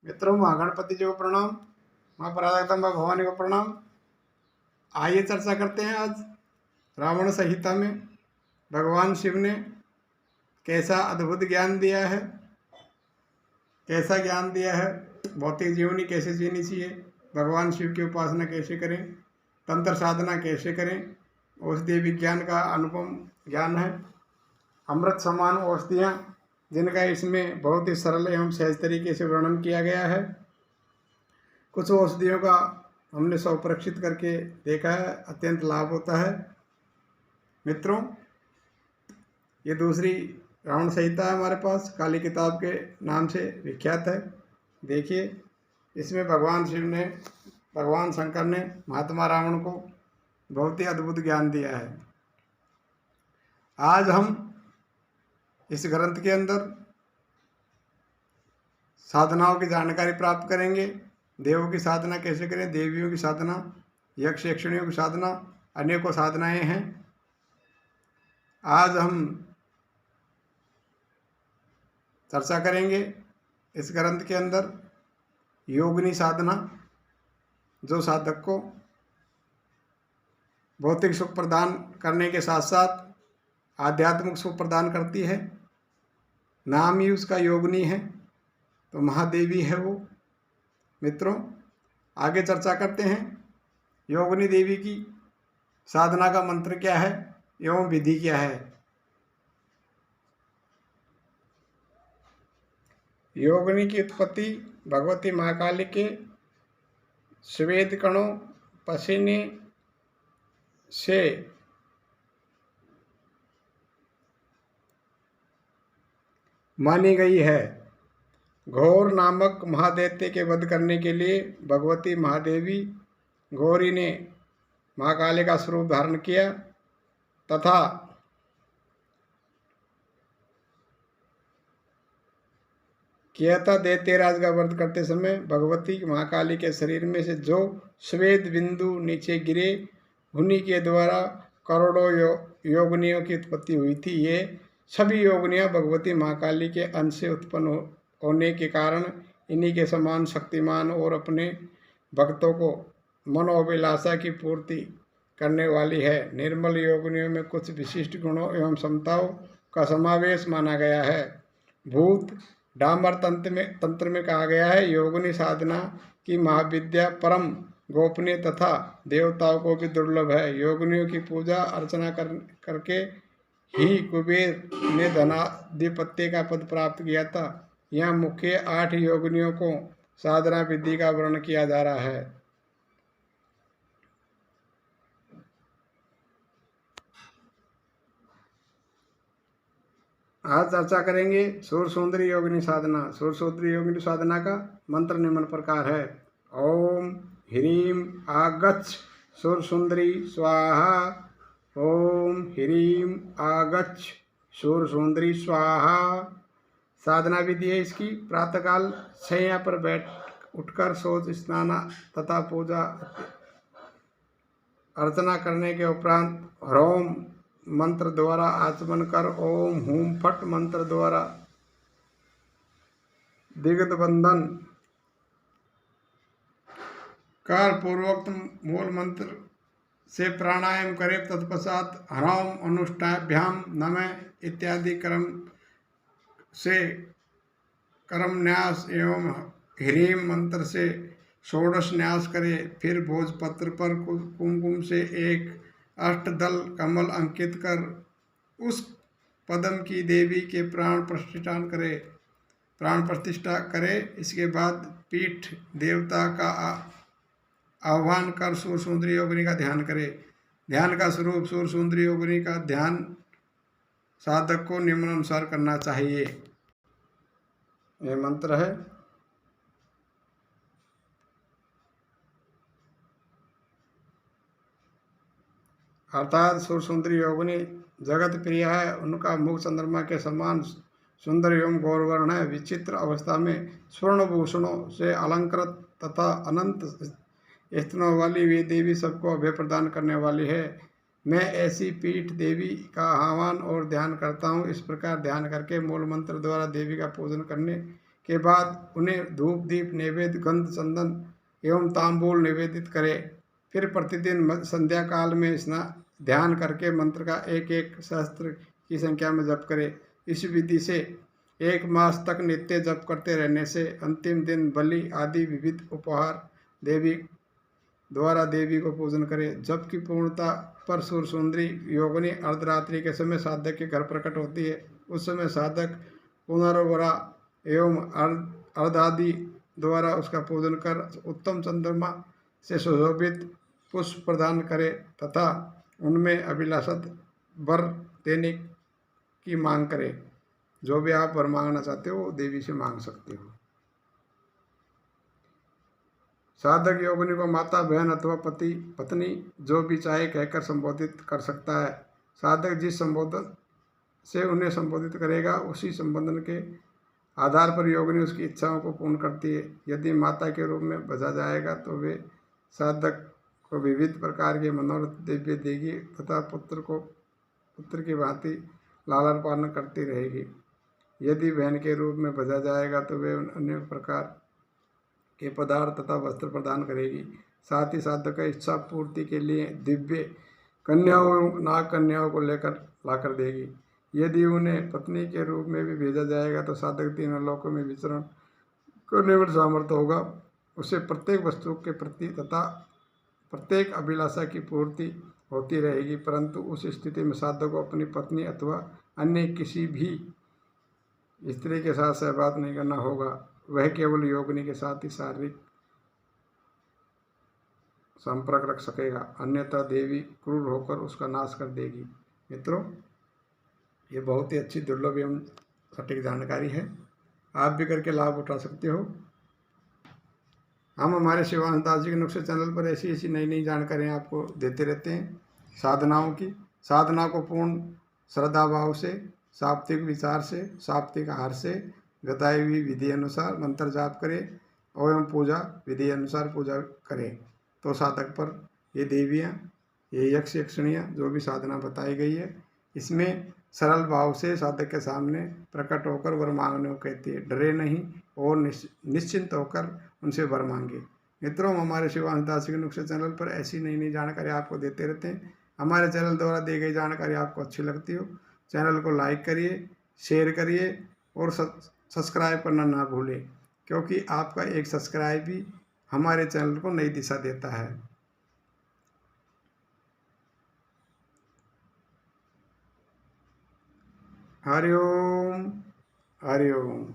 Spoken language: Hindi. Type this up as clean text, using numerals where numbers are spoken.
मित्रों, माँ गणपति जी को प्रणाम, माँ पराजगदम्बा भवानी को प्रणाम। आइए चर्चा करते हैं आज रावण संहिता में भगवान शिव ने कैसा अद्भुत ज्ञान दिया है, कैसा ज्ञान दिया है, भौतिक जीवनी कैसे जीनी चाहिए, भगवान शिव की उपासना कैसे करें, तंत्र साधना कैसे करें। औषधीय विज्ञान का अनुपम ज्ञान है, अमृत समान औषधियाँ जिनका इसमें बहुत ही सरल एवं सहज तरीके से वर्णन किया गया है। कुछ औषधियों का हमने स्वपरीक्षित करके देखा है, अत्यंत लाभ होता है। मित्रों, ये दूसरी रावण संहिता है हमारे पास, काली किताब के नाम से विख्यात है। देखिए, इसमें भगवान शिव ने, भगवान शंकर ने महात्मा रावण को बहुत ही अद्भुत ज्ञान दिया है। आज हम इस ग्रंथ के अंदर साधनाओं की जानकारी प्राप्त करेंगे। देवों की साधना कैसे करें, देवियों की साधना, यक्ष यक्षिणियों की साधना, अनेकों साधनाएं हैं। आज हम चर्चा करेंगे इस ग्रंथ के अंदर योगिनी साधना, जो साधक को भौतिक सुख प्रदान करने के साथ साथ आध्यात्मिक सुख प्रदान करती है। नाम ही उसका योगिनी है, तो महादेवी है वो। मित्रों, आगे चर्चा करते हैं योगिनी देवी की साधना का मंत्र क्या है एवं विधि क्या है। योगिनी की उत्पत्ति भगवती महाकाली के श्वेत कणों पसीने से मानी गई है। घोर नामक महादैत्य के वध करने के लिए भगवती महादेवी गौरी ने महाकाली का स्वरूप धारण किया तथा दैत्यराज का वध करते समय भगवती महाकाली के शरीर में से जो श्वेत बिंदु नीचे गिरे, उन्हीं के द्वारा करोड़ों योगिनियों की उत्पत्ति हुई थी। ये सभी योगिनियाँ भगवती महाकाली के अंश से उत्पन्न होने के कारण इन्हीं के समान शक्तिमान और अपने भक्तों को मनोअभिलाषा की पूर्ति करने वाली है। निर्मल योगिनियों में कुछ विशिष्ट गुणों एवं क्षमताओं का समावेश माना गया है। भूत डामर तंत्र में कहा गया है, योगिनी साधना की महाविद्या परम गोपनीय तथा देवताओं को भी दुर्लभ है। योगिनियों की पूजा अर्चना करके ही कुबेर ने धनाधिपत्य का पद प्राप्त किया था। यहाँ मुख्य 8 योगिनियों को साधना विधि का वर्णन किया जा रहा है। आज चर्चा करेंगे सूरसुंदरी योगिनी साधना। सूरसुंदरी योगिनी साधना का मंत्र निम्न प्रकार है। ओम ह्रीम आगच्छ सूरसुंदरी स्वाहा। ओम ह्रीम आगच्छ सूरसुंदरी स्वाहा। साधना विधि है इसकी, प्रातःकाल शैया पर बैठ उठकर शौच स्नान तथा पूजा अर्चना करने के उपरांत ह्रोम मंत्र द्वारा आचमन कर ओम हूम फट मंत्र द्वारा दिग्ध बंधन कर पूर्वोक्त मूल मंत्र से प्राणायाम करे। तत्पश्चात ह्रौम अनुष्ठाभ्याम नमः इत्यादि क्रम से कर्म न्यास एवं ह्रीम मंत्र से षोडश न्यास करे। फिर भोजपत्र पर कुमकुम से एक अष्टदल कमल अंकित कर उस पद्म की देवी के प्राण प्रतिष्ठा करे। इसके बाद पीठ देवता का आह्वान कर सूरसुंदरी योगिनी का ध्यान करे। ध्यान का स्वरूप सूरसुंदरी योगिनी का ध्यान साधक को निम्नानुसार करना चाहिए। यह मंत्र है। अर्थात सूरसुंदरी योगिनी जगत प्रिय है, उनका मुख चंद्रमा के समान सुंदर एवं गौरवर्ण है। विचित्र अवस्था में स्वर्ण भूषणों से अलंकृत तथा अनंत स्तनों वाली वे देवी सबको अभय प्रदान करने वाली है। मैं ऐसी पीठ देवी का आह्वान और ध्यान करता हूँ। इस प्रकार ध्यान करके मूल मंत्र द्वारा देवी का पूजन करने के बाद उन्हें धूप दीप नैवेद्य गंध चंदन एवं तांबूल निवेदित करें। फिर प्रतिदिन संध्या काल में ध्यान करके मंत्र का एक एक सहस्त्र की संख्या में जप करें। इस विधि से 1 मास तक नित्य जप करते रहने से अंतिम दिन बलि आदि विविध उपहार देवी द्वारा देवी को पूजन करें। जप की पूर्णता पर सुंदरी योगिनी अर्धरात्रि के समय साधक के घर प्रकट होती है। उस समय साधक पुनर्वरा एवं अर्धादि द्वारा उसका पूजन कर उत्तम चंद्रमा से सुशोभित पुष्प प्रदान करे तथा उनमें अभिलाषित वर देने की मांग करे। जो भी आप वर मांगना चाहते हो देवी से मांग सकते हो। साधक योगिनी को माता, बहन अथवा पति पत्नी जो भी चाहे कहकर संबोधित कर सकता है। साधक जिस संबोधन से उन्हें संबोधित करेगा उसी संबोधन के आधार पर योगिनी उसकी इच्छाओं को पूर्ण करती है। यदि माता के रूप में बजा जाएगा तो वे साधक को विविध प्रकार के मनोरथ दिव्य देगी तथा पुत्र की भांति लालन पालन करती रहेगी। यदि बहन के रूप में बजा जाएगा तो वे अनेक प्रकार के पदार्थ तथा वस्त्र प्रदान करेगी। साथ ही साधक का इच्छा पूर्ति के लिए दिव्य कन्याओं नाग कन्याओं को लेकर लाकर देगी। यदि उन्हें पत्नी के रूप में भी भेजा जाएगा तो साधक तीनों लोकों में विचरण करने में सामर्थ्य होगा। उसे प्रत्येक वस्तु के प्रति तथा प्रत्येक अभिलाषा की पूर्ति होती रहेगी, परंतु उस स्थिति में साधक को अपनी पत्नी अथवा अन्य किसी भी स्त्री के साथ सहवास नहीं करना होगा। वह केवल योगिनी के साथ ही शारीरिक संपर्क रख सकेगा, अन्यथा देवी क्रूर होकर उसका नाश कर देगी। मित्रों, ये बहुत ही अच्छी दुर्लभ एवं सटीक जानकारी है, आप भी करके लाभ उठा सकते हो। हम हमारे शिवानंद दास जी के नुस्खे चैनल पर ऐसी ऐसी नई नई जानकारियाँ आपको देते रहते हैं। साधनाओं की साधना को पूर्ण श्रद्धा भाव से, सात्विक विचार से, सात्विक आहार से, बताई हुई विधि अनुसार मंत्र जाप करें एवं पूजा विधि अनुसार पूजा करें तो साधक पर ये देवियाँ, ये यक्ष यक्षिणियाँ जो भी साधना बताई गई है इसमें सरल भाव से साधक के सामने प्रकट होकर वर मांगने को कहती है। डरे नहीं और निश्चिंत होकर उनसे वर मांगे। मित्रों, हमारे शिवानंद दास के नुस्खे चैनल पर ऐसी नई नई जानकारी आपको देते रहते हैं। हमारे चैनल द्वारा दी गई जानकारी आपको अच्छी लगती हो चैनल को लाइक करिए, शेयर करिए और सब्सक्राइब करना ना भूलें, क्योंकि आपका एक सब्सक्राइब भी हमारे चैनल को नई दिशा देता है। हरि ओम, हरि ओम।